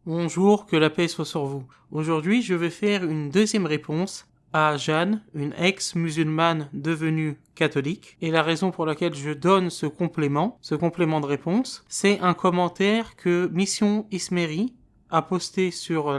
Bonjour, que la paix soit sur vous. Aujourd'hui, je vais faire une deuxième réponse à Jeanne, une ex-musulmane devenue catholique. Et la raison pour laquelle je donne ce complément de réponse, c'est un commentaire que Mission Ismeri a posté sur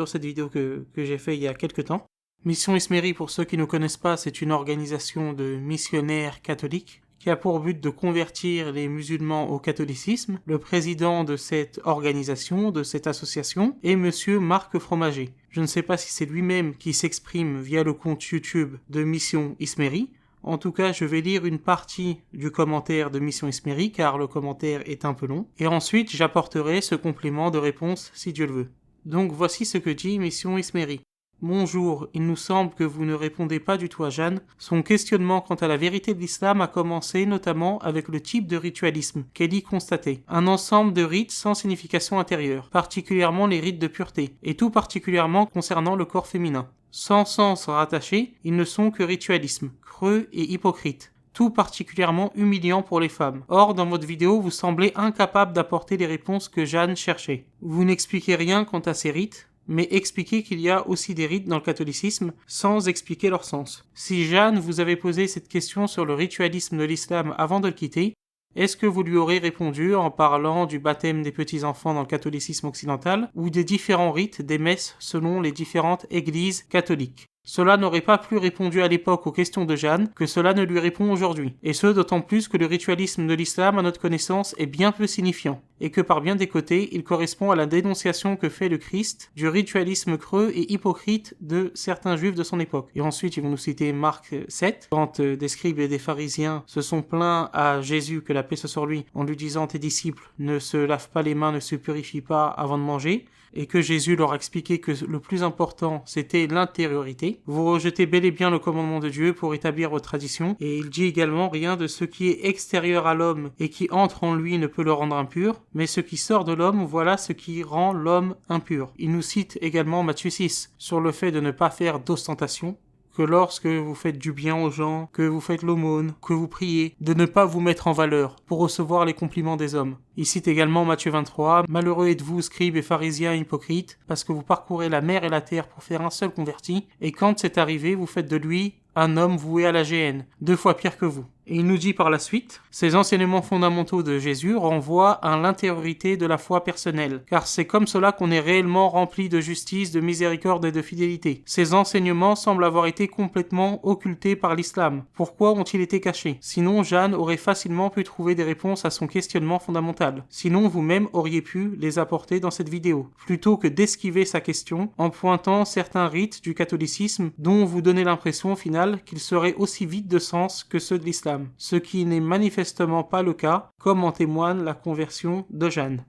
cette vidéo que j'ai fait il y a quelques temps. Mission Ismeri, pour ceux qui ne connaissent pas, c'est une organisation de missionnaires catholiques qui a pour but de convertir les musulmans au catholicisme. Le président de cette organisation, de cette association, est monsieur Marc Fromager. Je ne sais pas si c'est lui-même qui s'exprime via le compte YouTube de Mission Ismeri. En tout cas, je vais lire une partie du commentaire de Mission Ismeri, car le commentaire est un peu long. Et ensuite, j'apporterai ce complément de réponse, si Dieu le veut. Donc voici ce que dit Mission Ismeri. Bonjour, il nous semble que vous ne répondez pas du tout à Jeanne. Son questionnement quant à la vérité de l'islam a commencé notamment avec le type de ritualisme qu'elle y constatait. Un ensemble de rites sans signification intérieure, particulièrement les rites de pureté, et tout particulièrement concernant le corps féminin. Sans sens rattaché, ils ne sont que ritualisme, creux et hypocrite. Tout particulièrement humiliant pour les femmes. Or, dans votre vidéo, vous semblez incapable d'apporter les réponses que Jeanne cherchait. Vous n'expliquez rien quant à ces rites, mais expliquez qu'il y a aussi des rites dans le catholicisme sans expliquer leur sens. Si Jeanne vous avait posé cette question sur le ritualisme de l'islam avant de le quitter, est-ce que vous lui aurez répondu en parlant du baptême des petits-enfants dans le catholicisme occidental ou des différents rites des messes selon les différentes églises catholiques ? Cela n'aurait pas plus répondu à l'époque aux questions de Jeanne que cela ne lui répond aujourd'hui, et ce d'autant plus que le ritualisme de l'islam à notre connaissance est bien peu signifiant, et que par bien des côtés il correspond à la dénonciation que fait le Christ du ritualisme creux et hypocrite de certains juifs de son époque. Et ensuite ils vont nous citer Marc 7, quand des scribes et des pharisiens se sont plaints à Jésus, que la paix soit sur lui, en lui disant « Tes disciples ne se lavent pas les mains, ne se purifient pas avant de manger », et que Jésus leur a expliqué que le plus important, c'était l'intériorité. Vous rejetez bel et bien le commandement de Dieu pour établir votre tradition, et il dit également rien de ce qui est extérieur à l'homme et qui entre en lui ne peut le rendre impur, mais ce qui sort de l'homme, voilà ce qui rend l'homme impur. Il nous cite également Matthieu 6 sur le fait de ne pas faire d'ostentation, que lorsque vous faites du bien aux gens, que vous faites l'aumône, que vous priez, de ne pas vous mettre en valeur pour recevoir les compliments des hommes. Il cite également Matthieu 23, « Malheureux êtes-vous, scribes et pharisiens hypocrites, parce que vous parcourez la mer et la terre pour faire un seul converti, et quand c'est arrivé, vous faites de lui un homme voué à la géhenne, 2 fois pire que vous. » Et il nous dit par la suite, ces enseignements fondamentaux de Jésus renvoient à l'intériorité de la foi personnelle, car c'est comme cela qu'on est réellement rempli de justice, de miséricorde et de fidélité. Ces enseignements semblent avoir été complètement occultés par l'islam. Pourquoi ont-ils été cachés? Sinon, Jeanne aurait facilement pu trouver des réponses à son questionnement fondamental. Sinon, vous-même auriez pu les apporter dans cette vidéo, plutôt que d'esquiver sa question en pointant certains rites du catholicisme dont vous donnez l'impression au final qu'ils seraient aussi vides de sens que ceux de l'islam. Ce qui n'est manifestement pas le cas, comme en témoigne la conversion de Jeanne.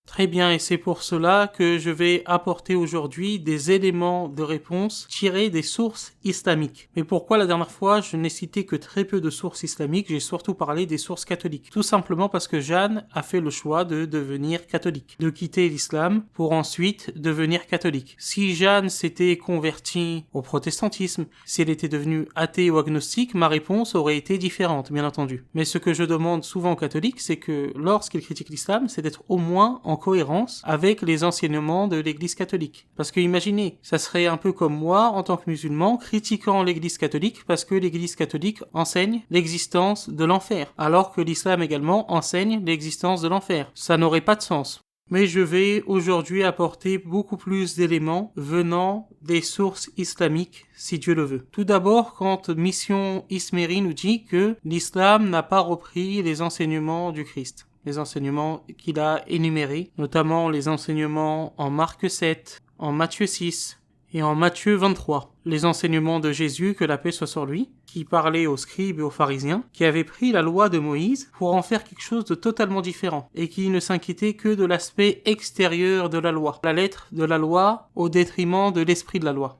Très bien, et c'est pour cela que je vais apporter aujourd'hui des éléments de réponse tirés des sources islamiques. Mais pourquoi la dernière fois je n'ai cité que très peu de sources islamiques, j'ai surtout parlé des sources catholiques. Tout simplement parce que Jeanne a fait le choix de devenir catholique, de quitter l'islam pour ensuite devenir catholique. Si Jeanne s'était convertie au protestantisme, si elle était devenue athée ou agnostique, ma réponse aurait été différente, bien entendu. Mais ce que je demande souvent aux catholiques, c'est que lorsqu'ils critiquent l'islam, c'est d'être au moins en cohérence avec les enseignements de l'Église catholique. Parce que imaginez, ça serait un peu comme moi, en tant que musulman, critiquant l'Église catholique parce que l'Église catholique enseigne l'existence de l'enfer, alors que l'islam également enseigne l'existence de l'enfer. Ça n'aurait pas de sens. Mais je vais aujourd'hui apporter beaucoup plus d'éléments venant des sources islamiques, si Dieu le veut. Tout d'abord, quand Mission Ismeri nous dit que l'islam n'a pas repris les enseignements du Christ. Les enseignements qu'il a énumérés, notamment les enseignements en Marc 7, en Matthieu 6 et en Matthieu 23. Les enseignements de Jésus, que la paix soit sur lui, qui parlait aux scribes et aux pharisiens, qui avaient pris la loi de Moïse pour en faire quelque chose de totalement différent, et qui ne s'inquiétaient que de l'aspect extérieur de la loi, la lettre de la loi au détriment de l'esprit de la loi.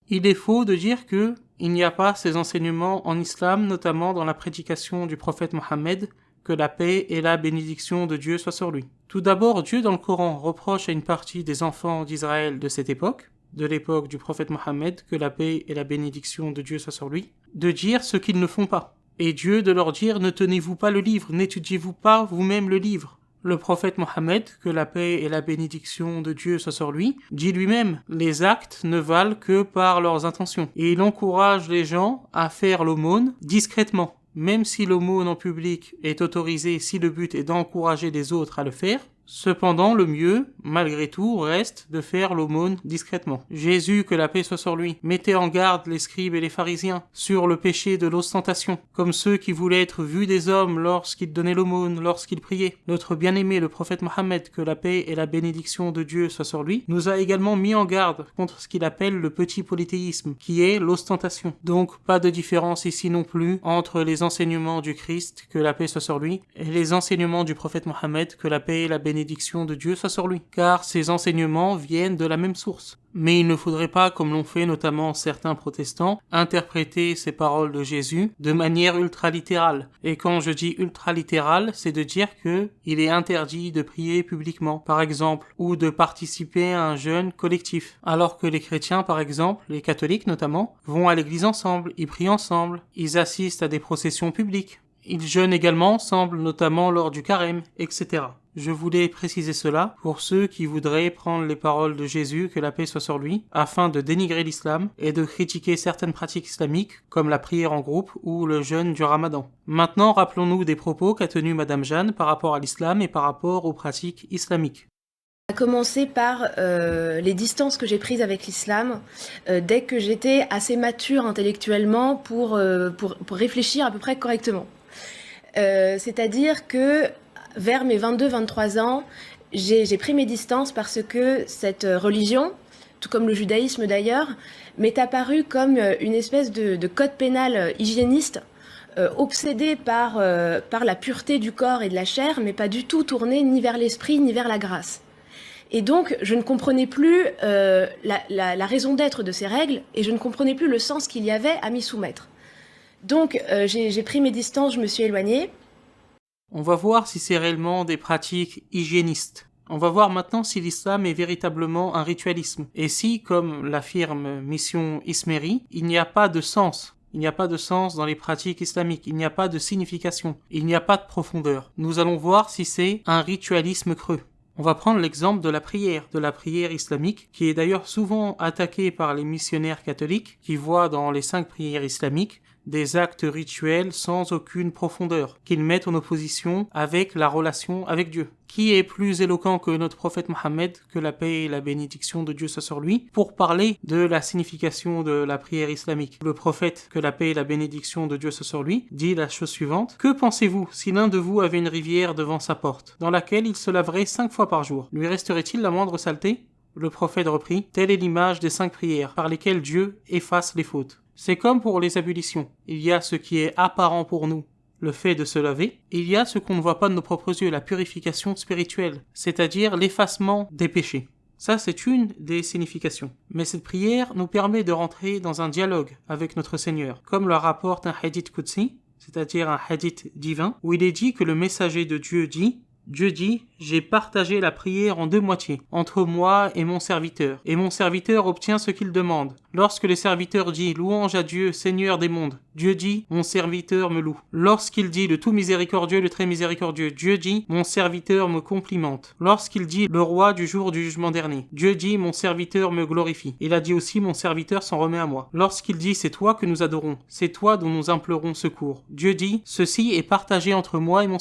Il est faux de dire que il n'y a pas ces enseignements en islam, notamment dans la prédication du prophète Mohammed, que la paix et la bénédiction de Dieu soient sur lui. Tout d'abord, Dieu dans le Coran reproche à une partie des enfants d'Israël de cette époque, de l'époque du prophète Mohammed, que la paix et la bénédiction de Dieu soient sur lui, de dire ce qu'ils ne font pas. Et Dieu de leur dire, ne tenez-vous pas le livre, n'étudiez-vous pas vous-même le livre, Le prophète Mohammed, que la paix et la bénédiction de Dieu soient sur lui, dit lui-même « Les actes ne valent que par leurs intentions ». Et il encourage les gens à faire l'aumône discrètement. Même si l'aumône en public est autorisée si le but est d'encourager les autres à le faire, cependant, le mieux, malgré tout, reste de faire l'aumône discrètement. Jésus, que la paix soit sur lui, mettait en garde les scribes et les pharisiens sur le péché de l'ostentation, comme ceux qui voulaient être vus des hommes lorsqu'ils donnaient l'aumône, lorsqu'ils priaient. Notre bien-aimé, le prophète Mohammed, que la paix et la bénédiction de Dieu soient sur lui, nous a également mis en garde contre ce qu'il appelle le petit polythéisme, qui est l'ostentation. Donc, pas de différence ici non plus entre les enseignements du Christ, que la paix soit sur lui, et les enseignements du prophète Mohammed, que la paix et la bénédiction de Dieu soit sur lui, car ces enseignements viennent de la même source. Mais il ne faudrait pas, comme l'ont fait notamment certains protestants, interpréter ces paroles de Jésus de manière ultralittérale. Et quand je dis ultralittérale, c'est de dire que il est interdit de prier publiquement, par exemple, ou de participer à un jeûne collectif. Alors que les chrétiens, par exemple, les catholiques notamment, vont à l'église ensemble, ils prient ensemble, ils assistent à des processions publiques. Ils jeûnent également ensemble, notamment lors du carême, etc. Je voulais préciser cela pour ceux qui voudraient prendre les paroles de Jésus, que la paix soit sur lui, afin de dénigrer l'islam et de critiquer certaines pratiques islamiques, comme la prière en groupe ou le jeûne du Ramadan. Maintenant, rappelons-nous des propos qu'a tenus Madame Jeanne par rapport à l'islam et par rapport aux pratiques islamiques. À commencer par les distances que j'ai prises avec l'islam dès que j'étais assez mature intellectuellement pour réfléchir à peu près correctement. C'est-à-dire que vers mes 22-23 ans, j'ai pris mes distances parce que cette religion, tout comme le judaïsme d'ailleurs, m'est apparue comme une espèce de code pénal hygiéniste, obsédé par la pureté du corps et de la chair, mais pas du tout tourné ni vers l'esprit ni vers la grâce. Et donc, je ne comprenais plus la raison d'être de ces règles, et je ne comprenais plus le sens qu'il y avait à m'y soumettre. Donc, j'ai pris mes distances, je me suis éloignée. On va voir si c'est réellement des pratiques hygiénistes. On va voir maintenant si l'islam est véritablement un ritualisme. Et si, comme l'affirme Mission Ismeri, il n'y a pas de sens. Il n'y a pas de sens dans les pratiques islamiques. Il n'y a pas de signification. Il n'y a pas de profondeur. Nous allons voir si c'est un ritualisme creux. On va prendre l'exemple de la prière islamique, qui est d'ailleurs souvent attaquée par les missionnaires catholiques, qui voient dans les 5 prières islamiques des actes rituels sans aucune profondeur, qu'ils mettent en opposition avec la relation avec Dieu. Qui est plus éloquent que notre prophète Mohammed, que la paix et la bénédiction de Dieu soient sur lui, pour parler de la signification de la prière islamique? Le prophète, que la paix et la bénédiction de Dieu soient sur lui, dit la chose suivante: que pensez-vous si l'un de vous avait une rivière devant sa porte, dans laquelle il se laverait 5 fois par jour? Lui resterait-il la moindre saleté? Le prophète reprit: telle est l'image des 5 prières, par lesquelles Dieu efface les fautes. C'est comme pour les ablutions. Il y a ce qui est apparent pour nous, le fait de se laver, et il y a ce qu'on ne voit pas de nos propres yeux, la purification spirituelle, c'est-à-dire l'effacement des péchés. Ça, c'est une des significations. Mais cette prière nous permet de rentrer dans un dialogue avec notre Seigneur, comme le rapporte un hadith Qudsi, c'est-à-dire un hadith divin, où il est dit que le messager de Dieu dit: Dieu dit, j'ai partagé la prière en 2 moitiés, entre moi et mon serviteur obtient ce qu'il demande. Lorsque le serviteur dit, louange à Dieu, Seigneur des mondes, Dieu dit, mon serviteur me loue. Lorsqu'il dit, le tout miséricordieux, le très miséricordieux, Dieu dit, mon serviteur me complimente. Lorsqu'il dit, le roi du jour du jugement dernier, Dieu dit, mon serviteur me glorifie. Il a dit aussi, mon serviteur s'en remet à moi. Lorsqu'il dit, c'est toi que nous adorons, c'est toi dont nous implorons secours, Dieu dit, ceci est partagé entre moi et mon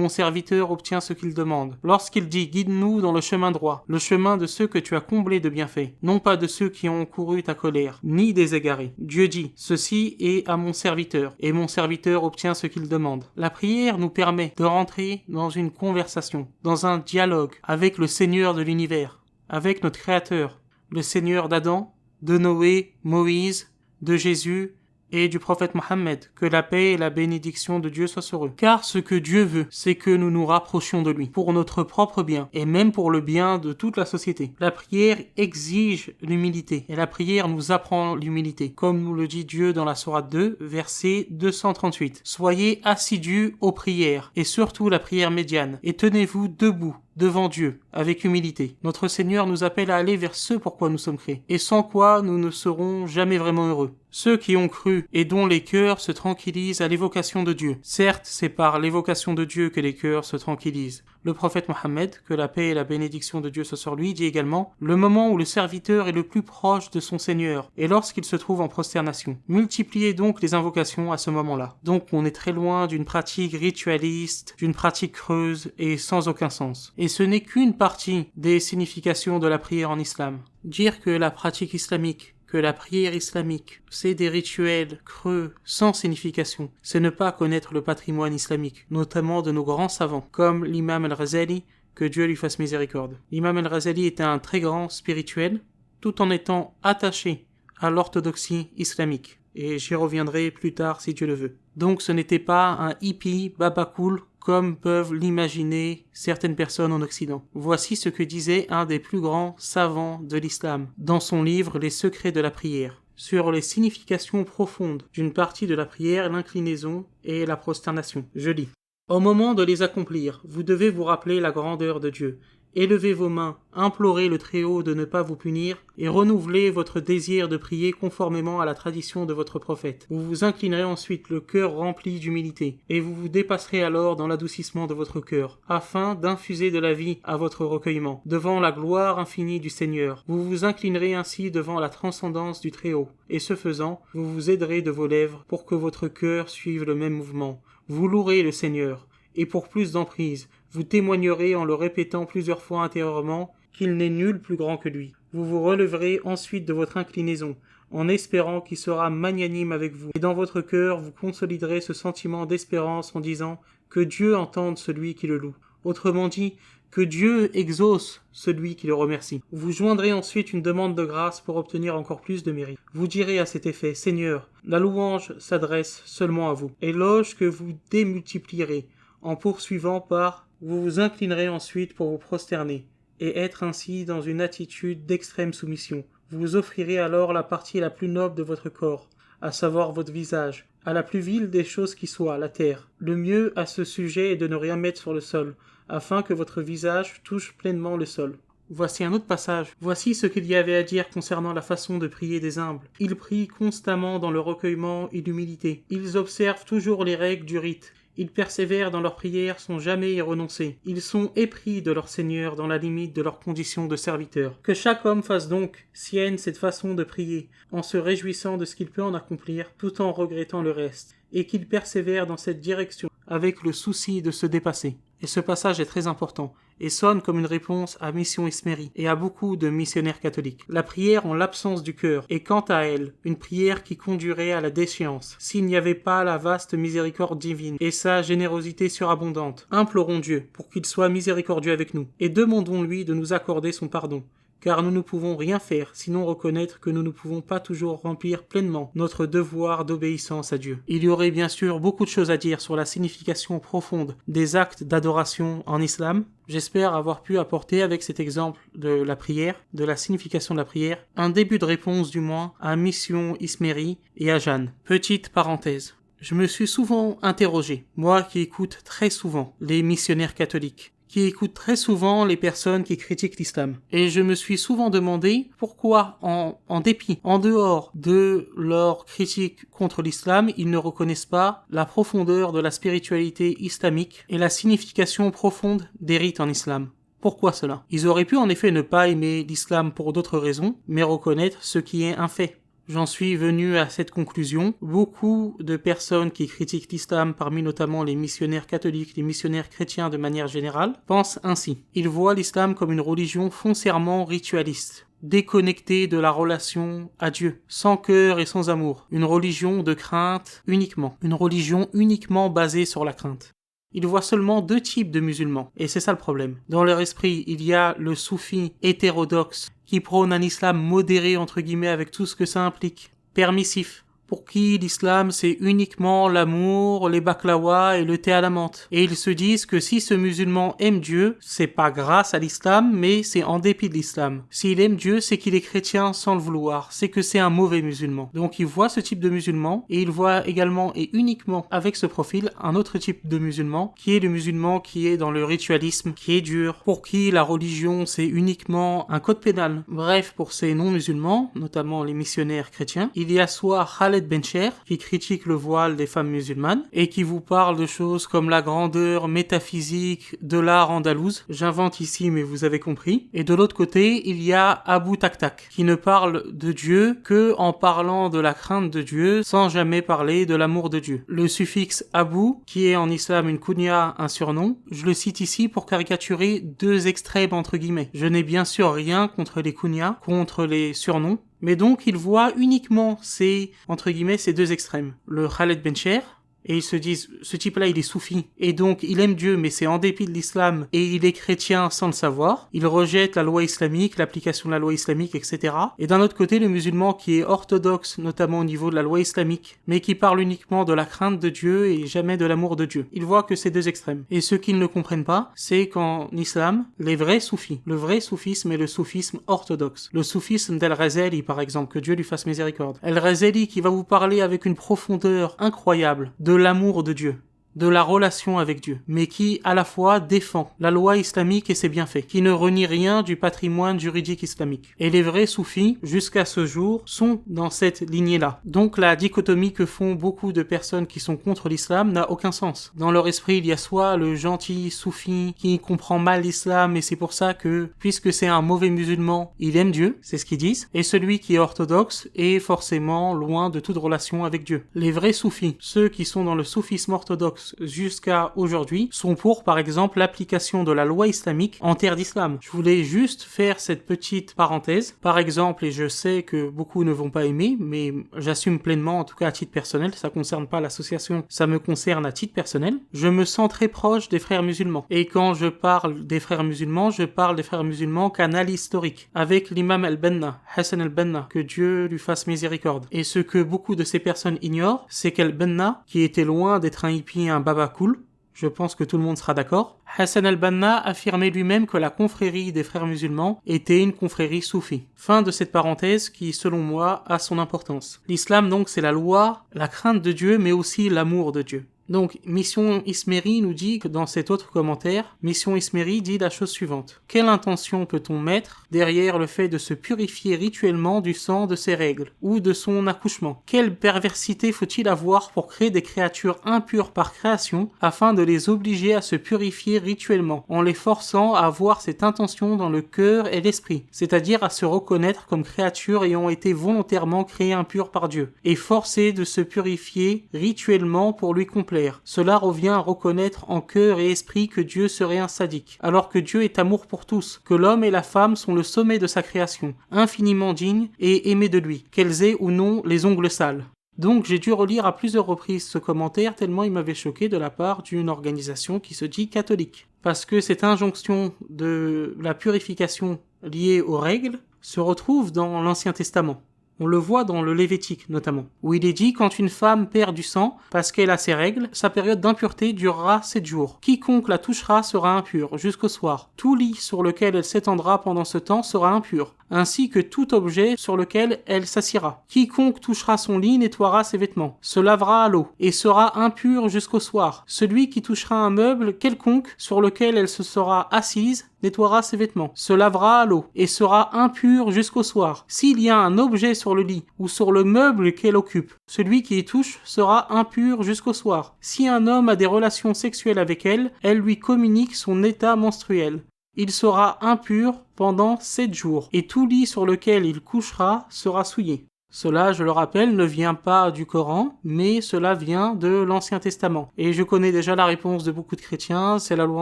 serviteur obtient ce qu'il demande. Lorsqu'il dit, guide-nous dans le chemin droit, le chemin de ceux que tu as comblés de bienfaits, non pas de ceux qui ont couru ta colère, ni des égarés. Dieu dit, ceci est à mon serviteur, et mon serviteur obtient ce qu'il demande. La prière nous permet de rentrer dans une conversation, dans un dialogue avec le Seigneur de l'univers, avec notre Créateur, le Seigneur d'Adam, de Noé, Moïse, de Jésus, et du prophète Mohammed, que la paix et la bénédiction de Dieu soient sur eux. Car ce que Dieu veut, c'est que nous nous rapprochions de lui, pour notre propre bien, et même pour le bien de toute la société. La prière exige l'humilité, et la prière nous apprend l'humilité, comme nous le dit Dieu dans la sourate 2, verset 238. Soyez assidus aux prières, et surtout la prière médiane, et tenez-vous debout devant Dieu, avec humilité. Notre Seigneur nous appelle à aller vers ce pourquoi nous sommes créés, et sans quoi nous ne serons jamais vraiment heureux. Ceux qui ont cru et dont les cœurs se tranquillisent à l'évocation de Dieu. Certes, c'est par l'évocation de Dieu que les cœurs se tranquillisent. Le prophète Mohammed, que la paix et la bénédiction de Dieu soient sur lui, dit également « Le moment où le serviteur est le plus proche de son Seigneur, et lorsqu'il se trouve en prosternation. Multipliez donc les invocations à ce moment-là. » Donc on est très loin d'une pratique ritualiste, d'une pratique creuse et sans aucun sens. Et ce n'est qu'une partie des significations de la prière en islam. Dire que la pratique islamique, que la prière islamique, c'est des rituels creux, sans signification, c'est ne pas connaître le patrimoine islamique, notamment de nos grands savants, comme l'imam al-Ghazali, que Dieu lui fasse miséricorde. L'imam al-Ghazali était un très grand spirituel, tout en étant attaché à l'orthodoxie islamique. Et j'y reviendrai plus tard si Dieu le veut. Donc ce n'était pas un hippie baba cool comme peuvent l'imaginer certaines personnes en Occident. Voici ce que disait un des plus grands savants de l'islam dans son livre Les secrets de la prière, sur les significations profondes d'une partie de la prière, l'inclinaison et la prosternation. Je lis. Au moment de les accomplir, vous devez vous rappeler la grandeur de Dieu. Élevez vos mains, implorez le Très-Haut de ne pas vous punir, et renouvelez votre désir de prier conformément à la tradition de votre prophète. Vous vous inclinerez ensuite le cœur rempli d'humilité, et vous vous dépasserez alors dans l'adoucissement de votre cœur, afin d'infuser de la vie à votre recueillement, devant la gloire infinie du Seigneur. Vous vous inclinerez ainsi devant la transcendance du Très-Haut, et ce faisant, vous vous aiderez de vos lèvres pour que votre cœur suive le même mouvement. Vous louerez le Seigneur, et pour plus d'emprise, vous témoignerez en le répétant plusieurs fois intérieurement qu'il n'est nul plus grand que lui. Vous vous relèverez ensuite de votre inclinaison, en espérant qu'il sera magnanime avec vous. Et dans votre cœur, vous consoliderez ce sentiment d'espérance en disant que Dieu entende celui qui le loue. Autrement dit, que Dieu exauce celui qui le remercie. Vous joindrez ensuite une demande de grâce pour obtenir encore plus de mérite. Vous direz à cet effet, Seigneur, la louange s'adresse seulement à vous. Éloge que vous démultiplierez, en poursuivant par vous vous inclinerez ensuite pour vous prosterner, et être ainsi dans une attitude d'extrême soumission. Vous vous offrirez alors la partie la plus noble de votre corps, à savoir votre visage, à la plus vile des choses qui soient, la terre. Le mieux à ce sujet est de ne rien mettre sur le sol, afin que votre visage touche pleinement le sol. Voici un autre passage. Voici ce qu'il y avait à dire concernant la façon de prier des humbles. Ils prient constamment dans le recueillement et l'humilité. Ils observent toujours les règles du rite. Ils persévèrent dans leurs prières sans jamais y renoncer. Ils sont épris de leur Seigneur dans la limite de leurs conditions de serviteurs. Que chaque homme fasse donc sienne cette façon de prier, en se réjouissant de ce qu'il peut en accomplir, tout en regrettant le reste, et qu'il persévère dans cette direction avec le souci de se dépasser. Et ce passage est très important, et sonne comme une réponse à Mission Ismeri et à beaucoup de missionnaires catholiques. La prière en l'absence du cœur est quant à elle une prière qui conduirait à la déchéance, s'il n'y avait pas la vaste miséricorde divine et sa générosité surabondante. Implorons Dieu pour qu'il soit miséricordieux avec nous, et demandons-lui de nous accorder son pardon. Car nous ne pouvons rien faire, sinon reconnaître que nous ne pouvons pas toujours remplir pleinement notre devoir d'obéissance à Dieu. Il y aurait bien sûr beaucoup de choses à dire sur la signification profonde des actes d'adoration en islam. J'espère avoir pu apporter avec cet exemple de la prière, de la signification de la prière, un début de réponse du moins à Mission Ismeri et à Jeanne. Petite parenthèse. Je me suis souvent interrogé, moi qui écoute très souvent les missionnaires catholiques, qui écoutent très souvent les personnes qui critiquent l'islam. Et je me suis souvent demandé pourquoi, en dépit, en dehors de leur critique contre l'islam, ils ne reconnaissent pas la profondeur de la spiritualité islamique et la signification profonde des rites en islam. Pourquoi cela? Ils auraient pu en effet ne pas aimer l'islam pour d'autres raisons, mais reconnaître ce qui est un fait. J'en suis venu à cette conclusion. Beaucoup de personnes qui critiquent l'islam, parmi notamment les missionnaires catholiques, les missionnaires chrétiens de manière générale, pensent ainsi. Ils voient l'islam comme une religion foncièrement ritualiste, déconnectée de la relation à Dieu, sans cœur et sans amour. Une religion de crainte uniquement. Une religion uniquement basée sur la crainte. Ils voient seulement deux types de musulmans, et c'est ça le problème. Dans leur esprit, il y a le soufi hétérodoxe, qui prône un islam modéré entre guillemets avec tout ce que ça implique, permissif, pour qui l'islam c'est uniquement l'amour, les baklawas et le thé à la menthe. Et ils se disent que si ce musulman aime Dieu, c'est pas grâce à l'islam, mais c'est en dépit de l'islam. S'il aime Dieu, c'est qu'il est chrétien sans le vouloir, c'est que c'est un mauvais musulman. Donc ils voient ce type de musulman, et ils voient également et uniquement avec ce profil un autre type de musulman, qui est le musulman qui est dans le ritualisme, qui est dur, pour qui la religion c'est uniquement un code pénal. Bref, pour ces non-musulmans, notamment les missionnaires chrétiens, il y a soit Khaled Khaled Bencher, qui critique le voile des femmes musulmanes, et qui vous parle de choses comme la grandeur métaphysique de l'art andalouse. J'invente ici, mais vous avez compris. Et de l'autre côté, il y a Abu Taktak, qui ne parle de Dieu que en parlant de la crainte de Dieu, sans jamais parler de l'amour de Dieu. Le suffixe Abu, qui est en islam une kunya, un surnom, je le cite ici pour caricaturer deux extrêmes entre guillemets. Je n'ai bien sûr rien contre les kunyas, contre les surnoms, mais donc il voit uniquement ces, entre guillemets, ces deux extrêmes. Le Khaled Bencher, et ils se disent, ce type-là, il est soufi, et donc il aime Dieu, mais c'est en dépit de l'islam, et il est chrétien sans le savoir. Il rejette la loi islamique, l'application de la loi islamique, etc. Et d'un autre côté, le musulman qui est orthodoxe, notamment au niveau de la loi islamique, mais qui parle uniquement de la crainte de Dieu et jamais de l'amour de Dieu. Il voit que ces deux extrêmes. Et ce qu'ils ne comprennent pas, c'est qu'en islam, les vrais soufis, le vrai soufisme est le soufisme orthodoxe. Le soufisme d'Al-Ghazali, par exemple, que Dieu lui fasse miséricorde. Al-Ghazali qui va vous parler avec une profondeur incroyable de l'amour de Dieu, de la relation avec Dieu, mais qui à la fois défend la loi islamique et ses bienfaits, qui ne renie rien du patrimoine juridique islamique. Et les vrais soufis, jusqu'à ce jour, sont dans cette lignée-là. Donc la dichotomie que font beaucoup de personnes qui sont contre l'islam n'a aucun sens. Dans leur esprit, il y a soit le gentil soufi qui comprend mal l'islam et c'est pour ça que, puisque c'est un mauvais musulman, il aime Dieu, c'est ce qu'ils disent, et celui qui est orthodoxe est forcément loin de toute relation avec Dieu. Les vrais soufis, ceux qui sont dans le soufisme orthodoxe jusqu'à aujourd'hui, sont pour, par exemple, l'application de la loi islamique en terre d'islam. Je voulais juste faire cette petite parenthèse. Par exemple, et je sais que beaucoup ne vont pas aimer, mais j'assume pleinement, en tout cas à titre personnel, ça concerne pas l'association, ça me concerne à titre personnel, je me sens très proche des frères musulmans. Et quand je parle des frères musulmans, je parle des frères musulmans canal historique, avec l'imam al-Banna, Hassan al-Banna, que Dieu lui fasse miséricorde. Et ce que beaucoup de ces personnes ignorent, c'est qu'al-Banna, qui était loin d'être un hippie, un baba cool, je pense que tout le monde sera d'accord, Hassan al-Banna affirmait lui-même que la confrérie des frères musulmans était une confrérie soufie. Fin de cette parenthèse qui, selon moi, a son importance. L'islam donc c'est la loi, la crainte de Dieu, mais aussi l'amour de Dieu. Donc, Mission Ismeri nous dit que dans cet autre commentaire, Mission Ismeri dit la chose suivante. Quelle intention peut-on mettre derrière le fait de se purifier rituellement du sang de ses règles, ou de son accouchement? Quelle perversité faut-il avoir pour créer des créatures impures par création, afin de les obliger à se purifier rituellement, en les forçant à avoir cette intention dans le cœur et l'esprit, c'est-à-dire à se reconnaître comme créatures ayant été volontairement créées impures par Dieu, et forcées de se purifier rituellement pour lui complaire. Cela revient à reconnaître en cœur et esprit que Dieu serait un sadique, alors que Dieu est amour pour tous, que l'homme et la femme sont le sommet de sa création, infiniment dignes et aimés de lui, qu'elles aient ou non les ongles sales. Donc j'ai dû relire à plusieurs reprises ce commentaire tellement il m'avait choqué de la part d'une organisation qui se dit catholique. Parce que cette injonction de la purification liée aux règles se retrouve dans l'Ancien Testament. On le voit dans le Lévitique notamment, où il est dit quand une femme perd du sang parce qu'elle a ses règles, sa période d'impureté durera 7 jours. Quiconque la touchera sera impur jusqu'au soir. Tout lit sur lequel elle s'étendra pendant ce temps sera impur, ainsi que tout objet sur lequel elle s'assiera. Quiconque touchera son lit nettoiera ses vêtements, se lavera à l'eau, et sera impur jusqu'au soir. Celui qui touchera un meuble quelconque sur lequel elle se sera assise nettoiera ses vêtements, se lavera à l'eau, et sera impur jusqu'au soir. S'il y a un objet sur le lit, ou sur le meuble qu'elle occupe, celui qui y touche sera impur jusqu'au soir. Si un homme a des relations sexuelles avec elle, elle lui communique son état menstruel. Il sera impur pendant 7 jours, et tout lit sur lequel il couchera sera souillé. Cela, je le rappelle, ne vient pas du Coran, mais cela vient de l'Ancien Testament. Et je connais déjà la réponse de beaucoup de chrétiens, c'est la loi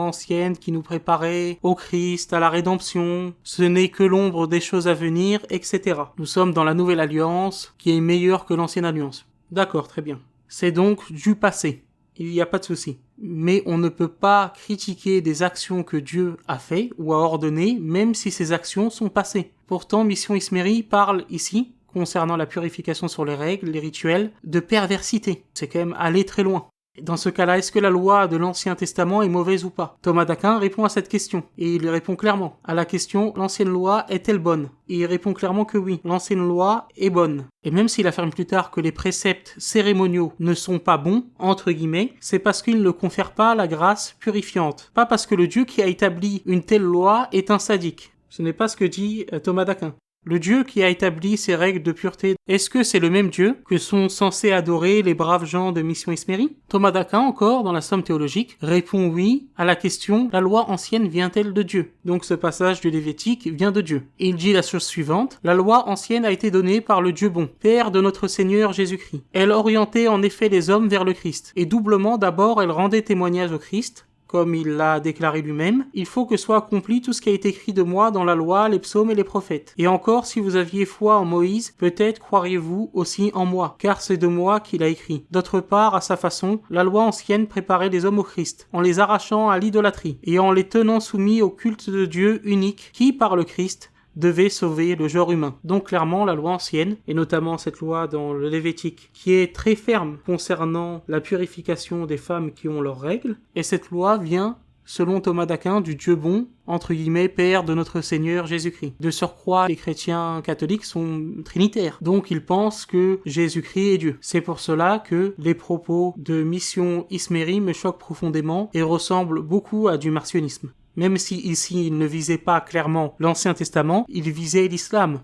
ancienne qui nous préparait au Christ, à la rédemption, ce n'est que l'ombre des choses à venir, etc. Nous sommes dans la nouvelle alliance, qui est meilleure que l'ancienne alliance. D'accord, très bien. C'est donc du passé. Il n'y a pas de souci. Mais on ne peut pas critiquer des actions que Dieu a fait ou a ordonnées, même si ces actions sont passées. Pourtant, Mission Ismeri parle ici, concernant la purification sur les règles, les rituels, de perversité. C'est quand même aller très loin. Dans ce cas-là, est-ce que la loi de l'Ancien Testament est mauvaise ou pas? Thomas d'Aquin répond à cette question, et il répond clairement. À la question, l'ancienne loi est-elle bonne? Et il répond clairement que oui, l'ancienne loi est bonne. Et même s'il affirme plus tard que les préceptes cérémoniaux ne sont pas bons, entre guillemets, c'est parce qu'ils ne confèrent pas la grâce purifiante. Pas parce que le Dieu qui a établi une telle loi est un sadique. Ce n'est pas ce que dit Thomas d'Aquin. Le Dieu qui a établi ces règles de pureté, est-ce que c'est le même Dieu que sont censés adorer les braves gens de Mission Ismérie? Thomas d'Aquin, encore, dans la Somme théologique, répond oui à la question « La loi ancienne vient-elle de Dieu ?» Donc ce passage du Lévitique vient de Dieu. Et il dit la chose suivante « La loi ancienne a été donnée par le Dieu bon, Père de notre Seigneur Jésus-Christ. Elle orientait en effet les hommes vers le Christ. Et doublement d'abord elle rendait témoignage au Christ, comme il l'a déclaré lui-même, il faut que soit accompli tout ce qui a été écrit de moi dans la loi, les psaumes et les prophètes. Et encore, si vous aviez foi en Moïse, peut-être croiriez-vous aussi en moi, car c'est de moi qu'il a écrit. D'autre part, à sa façon, la loi ancienne préparait les hommes au Christ, en les arrachant à l'idolâtrie, et en les tenant soumis au culte de Dieu unique, qui, par le Christ, devait sauver le genre humain. Donc clairement, la loi ancienne, et notamment cette loi dans le Lévitique, qui est très ferme concernant la purification des femmes qui ont leurs règles, et cette loi vient, selon Thomas d'Aquin, du Dieu bon, entre guillemets, Père de notre Seigneur Jésus-Christ. De surcroît, les chrétiens catholiques sont trinitaires, donc ils pensent que Jésus-Christ est Dieu. C'est pour cela que les propos de Mission Ismérie me choquent profondément et ressemblent beaucoup à du marcionisme. Même si ici il ne visait pas clairement l'Ancien Testament, il visait l'islam.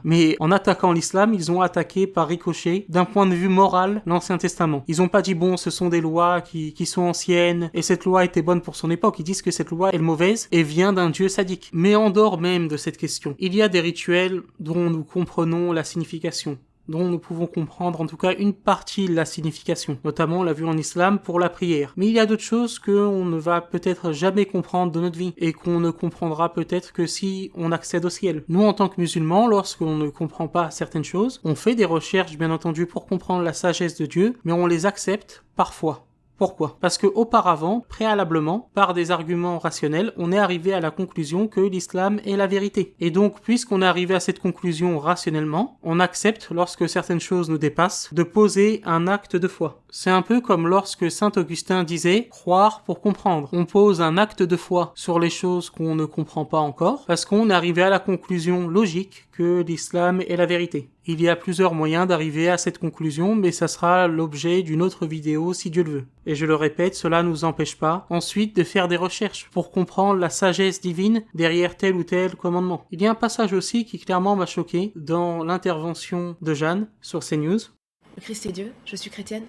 Mais en attaquant l'islam, ils ont attaqué par ricochet, d'un point de vue moral, l'Ancien Testament. Ils ont pas dit bon, ce sont des lois qui sont anciennes, et cette loi était bonne pour son époque. Ils disent que cette loi est mauvaise et vient d'un Dieu sadique. Mais en dehors même de cette question, il y a des rituels dont nous comprenons la signification, dont nous pouvons comprendre en tout cas une partie de la signification. Notamment, on l'a vu en islam pour la prière. Mais il y a d'autres choses qu'on ne va peut-être jamais comprendre de notre vie, et qu'on ne comprendra peut-être que si on accède au ciel. Nous, en tant que musulmans, lorsqu'on ne comprend pas certaines choses, on fait des recherches, bien entendu, pour comprendre la sagesse de Dieu, mais on les accepte parfois. Pourquoi? Parce que auparavant, préalablement, par des arguments rationnels, on est arrivé à la conclusion que l'islam est la vérité. Et donc, puisqu'on est arrivé à cette conclusion rationnellement, on accepte, lorsque certaines choses nous dépassent, de poser un acte de foi. C'est un peu comme lorsque saint Augustin disait « croire pour comprendre ». On pose un acte de foi sur les choses qu'on ne comprend pas encore, parce qu'on est arrivé à la conclusion logique que l'islam est la vérité. Il y a plusieurs moyens d'arriver à cette conclusion, mais ça sera l'objet d'une autre vidéo si Dieu le veut. Et je le répète, cela ne nous empêche pas ensuite de faire des recherches pour comprendre la sagesse divine derrière tel ou tel commandement. Il y a un passage aussi qui clairement m'a choqué dans l'intervention de Jeanne sur CNews. Le Christ est Dieu, je suis chrétienne.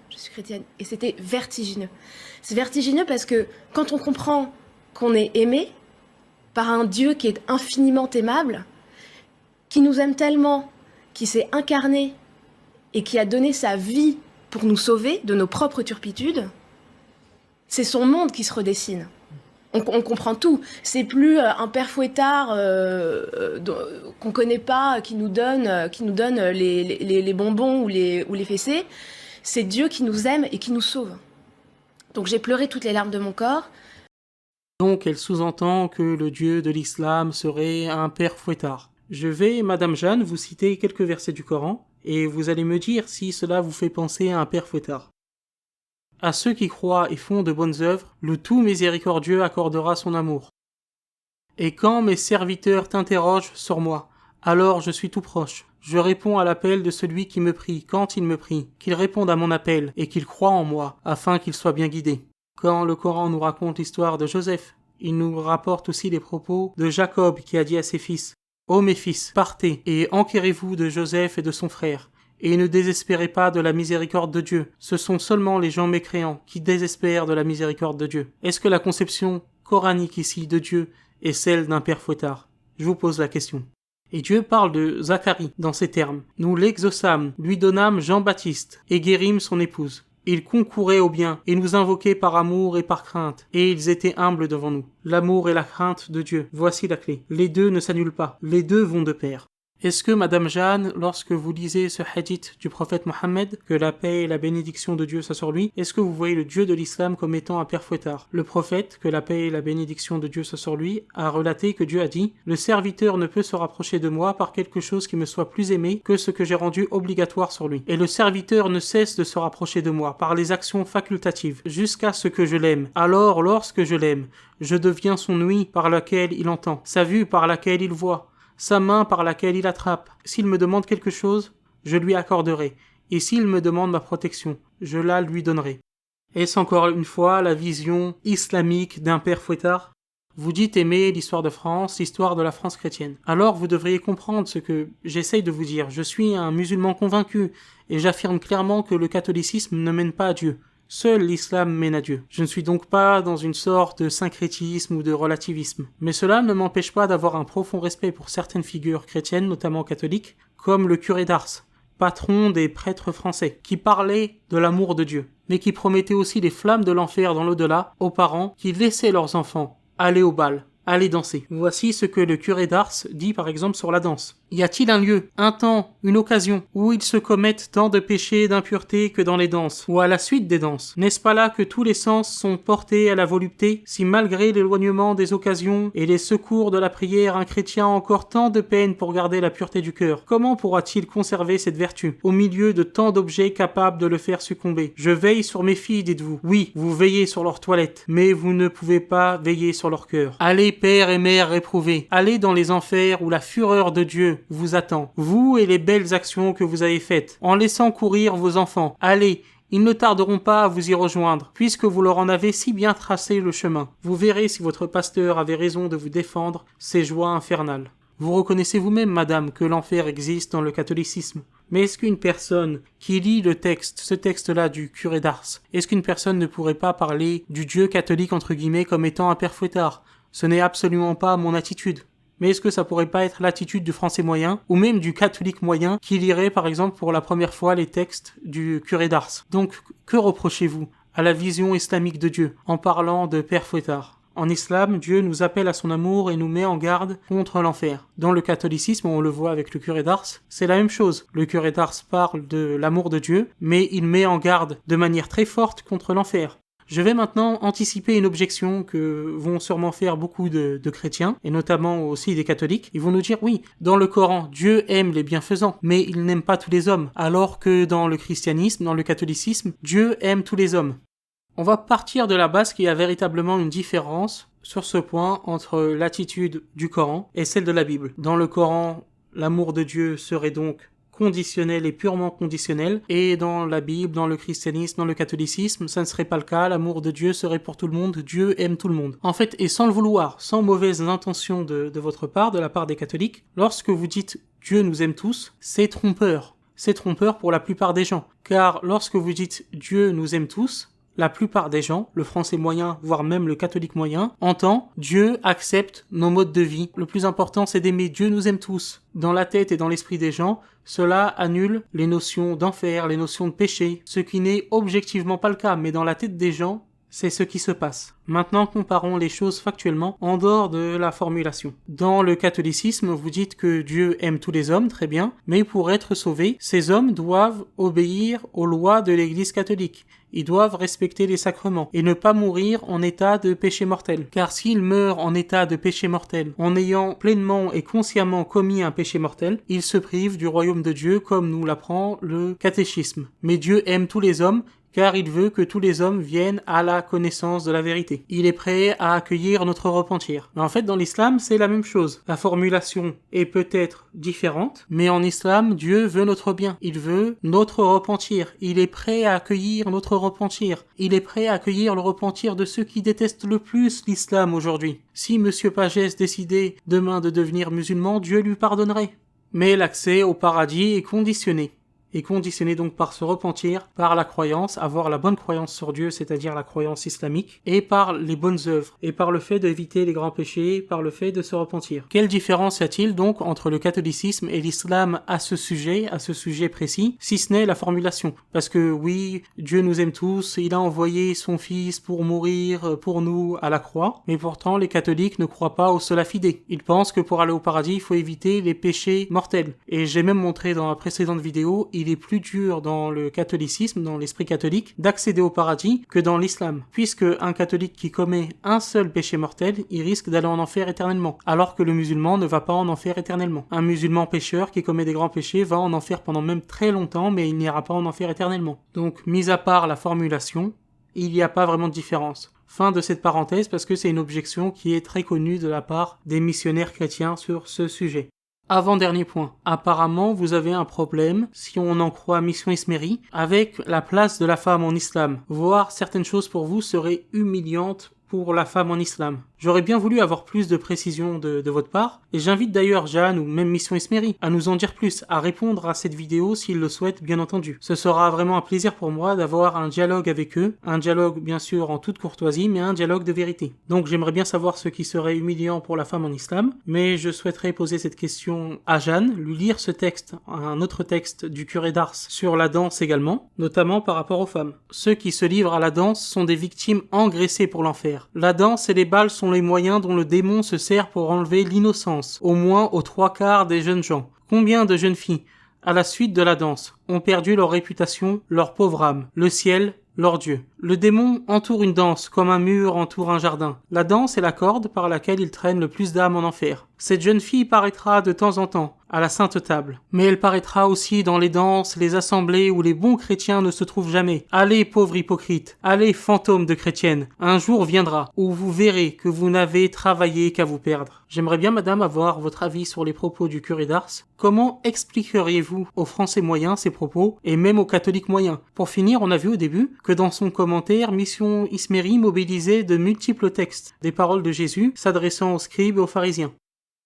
Et c'était vertigineux. C'est vertigineux parce que quand on comprend qu'on est aimé par un Dieu qui est infiniment aimable, qui nous aime tellement, qui s'est incarné et qui a donné sa vie pour nous sauver de nos propres turpitudes, c'est son monde qui se redessine. On comprend tout. C'est plus un père fouettard qu'on connaît pas, qui nous donne les bonbons ou les fessées. C'est Dieu qui nous aime et qui nous sauve. Donc j'ai pleuré toutes les larmes de mon corps. Donc elle sous-entend que le Dieu de l'islam serait un père fouettard. Je vais, Madame Jeanne, vous citer quelques versets du Coran, et vous allez me dire si cela vous fait penser à un père fouettard. À ceux qui croient et font de bonnes œuvres, le tout miséricordieux accordera son amour. Et quand mes serviteurs t'interrogent sur moi, alors je suis tout proche. Je réponds à l'appel de celui qui me prie quand il me prie, qu'il réponde à mon appel et qu'il croie en moi, afin qu'il soit bien guidé. Quand le Coran nous raconte l'histoire de Joseph, il nous rapporte aussi les propos de Jacob qui a dit à ses fils: « Ô mes fils, partez et enquérez-vous de Joseph et de son frère, et ne désespérez pas de la miséricorde de Dieu. Ce sont seulement les gens mécréants qui désespèrent de la miséricorde de Dieu. » Est-ce que la conception coranique ici de Dieu est celle d'un père fouettard? Je vous pose la question. Et Dieu parle de Zacharie dans ces termes. « Nous l'exaucâmes, lui donnâmes Jean-Baptiste, et guérîmes son épouse. Ils concouraient au bien, et nous invoquaient par amour et par crainte, et ils étaient humbles devant nous. L'amour et la crainte de Dieu, voici la clé. Les deux ne s'annulent pas, les deux vont de pair. » Est-ce que, Madame Jeanne, lorsque vous lisez ce hadith du prophète Mohammed, que la paix et la bénédiction de Dieu soient sur lui, est-ce que vous voyez le Dieu de l'islam comme étant un père fouettard? Le prophète, que la paix et la bénédiction de Dieu soient sur lui, a relaté que Dieu a dit « Le serviteur ne peut se rapprocher de moi par quelque chose qui me soit plus aimé que ce que j'ai rendu obligatoire sur lui. Et le serviteur ne cesse de se rapprocher de moi par les actions facultatives, jusqu'à ce que je l'aime. Alors, lorsque je l'aime, je deviens son ouïe par laquelle il entend, sa vue par laquelle il voit, sa main par laquelle il attrape. S'il me demande quelque chose, je lui accorderai. Et s'il me demande ma protection, je la lui donnerai. » Est-ce encore une fois la vision islamique d'un père fouettard? Vous dites aimer l'histoire de France, l'histoire de la France chrétienne. Alors vous devriez comprendre ce que j'essaye de vous dire. Je suis un musulman convaincu et j'affirme clairement que le catholicisme ne mène pas à Dieu. Seul l'islam mène à Dieu. Je ne suis donc pas dans une sorte de syncrétisme ou de relativisme. Mais cela ne m'empêche pas d'avoir un profond respect pour certaines figures chrétiennes, notamment catholiques, comme le curé d'Ars, patron des prêtres français, qui parlait de l'amour de Dieu, mais qui promettait aussi les flammes de l'enfer dans l'au-delà aux parents qui laissaient leurs enfants aller au bal, aller danser. Voici ce que le curé d'Ars dit par exemple sur la danse. Y a-t-il un lieu, un temps, une occasion, où ils se commettent tant de péchés et d'impuretés que dans les danses, ou à la suite des danses? N'est-ce pas là que tous les sens sont portés à la volupté, si malgré l'éloignement des occasions et les secours de la prière, un chrétien a encore tant de peine pour garder la pureté du cœur? Comment pourra-t-il conserver cette vertu, au milieu de tant d'objets capables de le faire succomber? Je veille sur mes filles, dites-vous. Oui, vous veillez sur leur toilette, mais vous ne pouvez pas veiller sur leur cœur. Allez, père et mère réprouvés, allez dans les enfers où la fureur de Dieu vous attend, vous et les belles actions que vous avez faites, en laissant courir vos enfants. Allez, ils ne tarderont pas à vous y rejoindre, puisque vous leur en avez si bien tracé le chemin. Vous verrez si votre pasteur avait raison de vous défendre ces joies infernales. Vous reconnaissez vous-même, madame, que l'enfer existe dans le catholicisme. Mais est-ce qu'une personne qui lit le texte, ce texte-là du curé d'Ars, est-ce qu'une personne ne pourrait pas parler du Dieu catholique entre guillemets comme étant un père fouettard? Ce n'est absolument pas mon attitude. Mais est-ce que ça pourrait pas être l'attitude du français moyen, ou même du catholique moyen, qui lirait par exemple pour la première fois les textes du curé d'Ars? Donc, que reprochez-vous à la vision islamique de Dieu, en parlant de père fouettard? En islam, Dieu nous appelle à son amour et nous met en garde contre l'enfer. Dans le catholicisme, on le voit avec le curé d'Ars, c'est la même chose. Le curé d'Ars parle de l'amour de Dieu, mais il met en garde de manière très forte contre l'enfer. Je vais maintenant anticiper une objection que vont sûrement faire beaucoup de chrétiens, et notamment aussi des catholiques. Ils vont nous dire, oui, dans le Coran, Dieu aime les bienfaisants, mais il n'aime pas tous les hommes, alors que dans le christianisme, dans le catholicisme, Dieu aime tous les hommes. On va partir de la base qu'il y a véritablement une différence sur ce point entre l'attitude du Coran et celle de la Bible. Dans le Coran, l'amour de Dieu serait donc conditionnel et purement conditionnel, et dans la Bible, dans le christianisme, dans le catholicisme, ça ne serait pas le cas. L'amour de Dieu serait pour tout le monde, Dieu aime tout le monde. En fait, et sans le vouloir, sans mauvaise intention de votre part, de la part des catholiques, lorsque vous dites Dieu nous aime tous, c'est trompeur. C'est trompeur pour la plupart des gens, car lorsque vous dites Dieu nous aime tous, la plupart des gens, le français moyen, voire même le catholique moyen, entend Dieu accepte nos modes de vie. Le plus important, c'est d'aimer. Dieu nous aime tous. Dans la tête et dans l'esprit des gens, cela annule les notions d'enfer, les notions de péché, ce qui n'est objectivement pas le cas, mais dans la tête des gens, c'est ce qui se passe. Maintenant, comparons les choses factuellement en dehors de la formulation. Dans le catholicisme, vous dites que Dieu aime tous les hommes, très bien, mais pour être sauvés, ces hommes doivent obéir aux lois de l'Église catholique. Ils doivent respecter les sacrements et ne pas mourir en état de péché mortel. Car s'ils meurent en état de péché mortel, en ayant pleinement et consciemment commis un péché mortel, ils se privent du royaume de Dieu comme nous l'apprend le catéchisme. Mais Dieu aime tous les hommes, car il veut que tous les hommes viennent à la connaissance de la vérité. Il est prêt à accueillir notre repentir. Mais en fait, dans l'islam, c'est la même chose. La formulation est peut-être différente, mais en islam, Dieu veut notre bien. Il veut notre repentir. Il est prêt à accueillir notre repentir. Il est prêt à accueillir le repentir de ceux qui détestent le plus l'islam aujourd'hui. Si Monsieur Pagès décidait demain de devenir musulman, Dieu lui pardonnerait. Mais l'accès au paradis est conditionné. Et conditionné donc par se repentir, par la croyance, avoir la bonne croyance sur Dieu, c'est-à-dire la croyance islamique, et par les bonnes œuvres, et par le fait d'éviter les grands péchés, par le fait de se repentir. Quelle différence y a-t-il donc entre le catholicisme et l'islam à ce sujet précis, si ce n'est la formulation? Parce que oui, Dieu nous aime tous, il a envoyé son fils pour mourir pour nous à la croix, mais pourtant les catholiques ne croient pas au sola fide. Ils pensent que pour aller au paradis, il faut éviter les péchés mortels. Et j'ai même montré dans la précédente vidéo, il est plus dur dans le catholicisme, dans l'esprit catholique, d'accéder au paradis que dans l'islam. Puisque un catholique qui commet un seul péché mortel, il risque d'aller en enfer éternellement, alors que le musulman ne va pas en enfer éternellement. Un musulman pécheur qui commet des grands péchés va en enfer pendant même très longtemps, mais il n'ira pas en enfer éternellement. Donc, mis à part la formulation, il n'y a pas vraiment de différence. Fin de cette parenthèse, parce que c'est une objection qui est très connue de la part des missionnaires chrétiens sur ce sujet. Avant-dernier point. Apparemment, vous avez un problème, si on en croit Mission Ismeri, avec la place de la femme en islam. Voire certaines choses pour vous seraient humiliantes pour la femme en islam. J'aurais bien voulu avoir plus de précision de votre part, et j'invite d'ailleurs Jeanne ou même Mission Esmeri à nous en dire plus, à répondre à cette vidéo s'ils le souhaitent bien entendu. Ce sera vraiment un plaisir pour moi d'avoir un dialogue avec eux, un dialogue bien sûr en toute courtoisie, mais un dialogue de vérité. Donc j'aimerais bien savoir ce qui serait humiliant pour la femme en islam, mais je souhaiterais poser cette question à Jeanne, lui lire ce texte, un autre texte du curé d'Ars sur la danse également, notamment par rapport aux femmes. Ceux qui se livrent à la danse sont des victimes engraissées pour l'enfer. La danse et les bals sont les moyens dont le démon se sert pour enlever l'innocence, au moins aux 3/4 des jeunes gens. Combien de jeunes filles, à la suite de la danse, ont perdu leur réputation, leur pauvre âme, le ciel, leur Dieu. Le démon entoure une danse comme un mur entoure un jardin. La danse est la corde par laquelle il traîne le plus d'âmes en enfer. Cette jeune fille paraîtra de temps en temps à la sainte table, mais elle paraîtra aussi dans les danses, les assemblées où les bons chrétiens ne se trouvent jamais. Allez, pauvres hypocrites, allez, fantômes de chrétiennes, un jour viendra où vous verrez que vous n'avez travaillé qu'à vous perdre. J'aimerais bien, madame, avoir votre avis sur les propos du curé d'Ars. Comment expliqueriez-vous aux Français moyens ces propos, et même aux catholiques moyens? Pour finir, on a vu au début que dans son commentaire, Mission Esmeri mobilisait de multiples textes, des paroles de Jésus s'adressant aux scribes et aux pharisiens.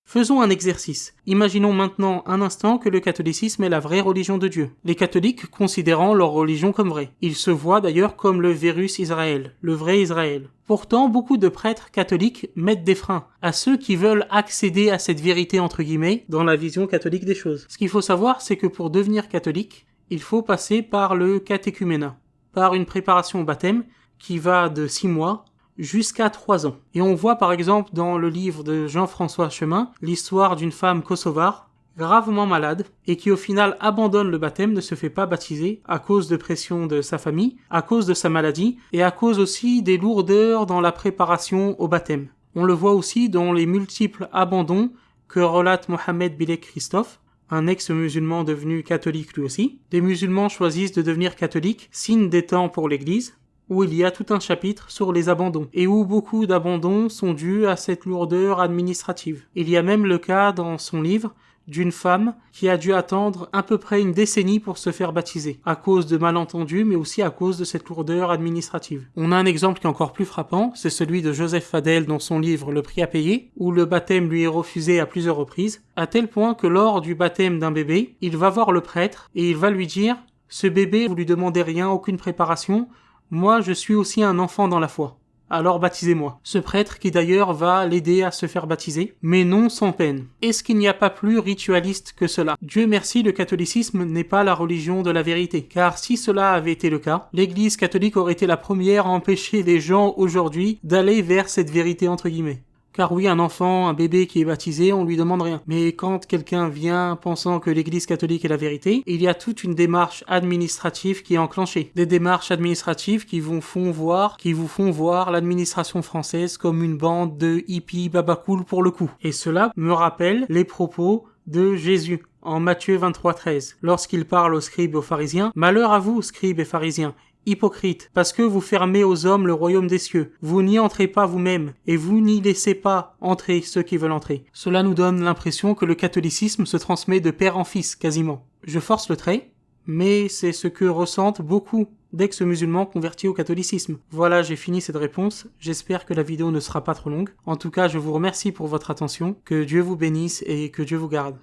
Faisons un exercice. Imaginons maintenant un instant que le catholicisme est la vraie religion de Dieu. Les catholiques considérant leur religion comme vraie. Ils se voient d'ailleurs comme le Vérus Israël, le vrai Israël. Pourtant, beaucoup de prêtres catholiques mettent des freins à ceux qui veulent accéder à cette vérité entre guillemets dans la vision catholique des choses. Ce qu'il faut savoir, c'est que pour devenir catholique, il faut passer par le catéchuménat, par une préparation au baptême qui va de 6 mois jusqu'à 3 ans. Et on voit par exemple dans le livre de Jean-François Chemin l'histoire d'une femme kosovare gravement malade et qui au final abandonne le baptême, ne se fait pas baptiser à cause de pression de sa famille, à cause de sa maladie et à cause aussi des lourdeurs dans la préparation au baptême. On le voit aussi dans les multiples abandons que relate Mohamed Bilek Christophe, un ex-musulman devenu catholique lui aussi. Des musulmans choisissent de devenir catholiques, signe des temps pour l'Église, où il y a tout un chapitre sur les abandons, et où beaucoup d'abandons sont dus à cette lourdeur administrative. Il y a même le cas dans son livre d'une femme qui a dû attendre à peu près une décennie pour se faire baptiser, à cause de malentendus, mais aussi à cause de cette lourdeur administrative. On a un exemple qui est encore plus frappant, c'est celui de Joseph Fadel dans son livre Le prix à payer, où le baptême lui est refusé à plusieurs reprises, à tel point que lors du baptême d'un bébé, il va voir le prêtre et il va lui dire « Ce bébé, vous lui demandez rien, aucune préparation, moi je suis aussi un enfant dans la foi. Alors baptisez-moi. » Ce prêtre qui d'ailleurs va l'aider à se faire baptiser, mais non sans peine. Est-ce qu'il n'y a pas plus ritualiste que cela? Dieu merci, le catholicisme n'est pas la religion de la vérité, car si cela avait été le cas, l'Église catholique aurait été la première à empêcher les gens aujourd'hui d'aller vers cette vérité entre guillemets. Car oui, un enfant, un bébé qui est baptisé, on lui demande rien. Mais quand quelqu'un vient pensant que l'Église catholique est la vérité, il y a toute une démarche administrative qui est enclenchée. Des démarches administratives qui vous font voir l'administration française comme une bande de hippies babacool pour le coup. Et cela me rappelle les propos de Jésus en Matthieu 23:13, lorsqu'il parle aux scribes et aux pharisiens. « Malheur à vous, scribes et pharisiens, hypocrites, parce que vous fermez aux hommes le royaume des cieux. Vous n'y entrez pas vous-même, et vous n'y laissez pas entrer ceux qui veulent entrer. » Cela nous donne l'impression que le catholicisme se transmet de père en fils, quasiment. Je force le trait, mais c'est ce que ressentent beaucoup d'ex-musulmans convertis au catholicisme. Voilà, j'ai fini cette réponse. J'espère que la vidéo ne sera pas trop longue. En tout cas, je vous remercie pour votre attention. Que Dieu vous bénisse et que Dieu vous garde.